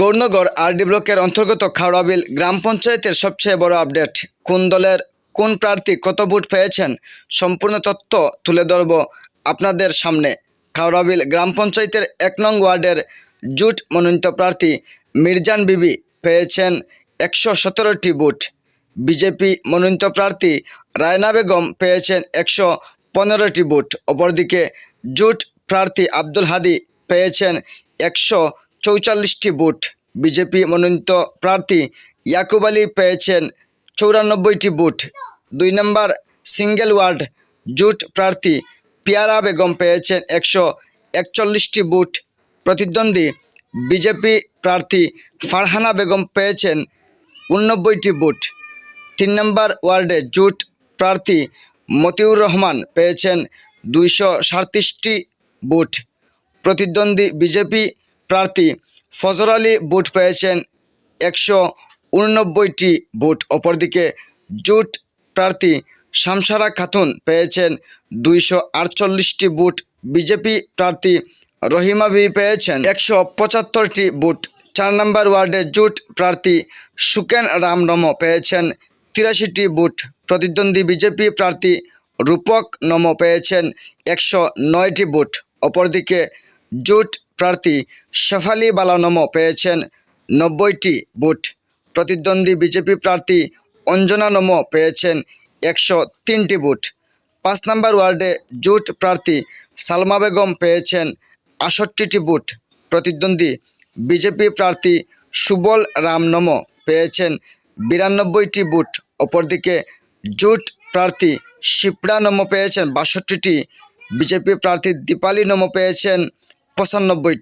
Gaurnagar RD ব্লকের অন্তর্গত খাওড়াবিল গ্রাম পঞ্চায়েতের সবচেয়ে বড় আপডেট। কোন দলের কোন প্রার্থী কত ভোট পেয়েছেন সম্পূর্ণ তথ্য তুলে ধরব আপনাদের সামনে। খাওড়াবিল গ্রাম পঞ্চায়েতের ১ নং ওয়ার্ডের জোট মনোনীত প্রার্থী মির্জান বিবি পেয়েছেন ১১৭টি ভোট। বিজেপি মনোনীত প্রার্থী রায়না বেগম পেয়েছেন ১১৫টি ভোট। অপরদিকে জোট প্রার্থী আব্দুল হাদি পেয়েছেন ১৪৪টি ভোট। বিজেপি মনোনীত প্রার্থী ইয়াকুব আলী পেয়েছেন ৯৪টি ভোট। ২ নম্বর সিঙ্গেল ওয়ার্ড জোট প্রার্থী পিয়ারা বেগম পেয়েছেন ১৪১টি ভোট। প্রতিদ্বন্দ্বী বিজেপি প্রার্থী ফারহানা বেগম পেয়েছেন ৮৯টি ভোট। ৩ নম্বর ওয়ার্ডে জোট প্রার্থী মতিউর রহমান পেয়েছেন ২৩৭টি ভোট। প্রতিদ্বন্দ্বী বিজেপি প্রার্থী ফজর আলী ভোট পেয়েছেন ১৮৯টি ভোট। অপরদিকে জোট প্রার্থী শামসারা খাতুন পেয়েছেন ২৪৮টি ভোট। বিজেপি প্রার্থী রহিমা বিবি পেয়েছেন ১৭৫টি ভোট। ৪ নম্বর ওয়ার্ডে জোট প্রার্থী সুকেন রাম নম পেয়েছেন ৮৩টি ভোট। প্রতিদ্বন্দ্বী বিজেপি প্রার্থী রূপক নম পেয়েছেন ১০৯টি ভোট। অপরদিকে জোট প্রার্থী শেফালি বালা নম পেয়েছেন ৯০টি ভোট। প্রতিদ্বন্দ্বী বিজেপি প্রার্থী অঞ্জনা নম পেয়েছেন ১০৩টি ভোট। ৫ নম্বর ওয়ার্ডে জোট প্রার্থী সালমা বেগম পেয়েছেন ৬৮টি ভোট। প্রতিদ্বন্দ্বী বিজেপি প্রার্থী সুবল রাম নম পেয়েছেন ৯২টি ভোট। অপরদিকে জোট প্রার্থী শিপ্রা নম পেয়েছেন ৬২টি। বিজেপি প্রার্থী দীপালি নম পেয়েছেন ৯৫টি।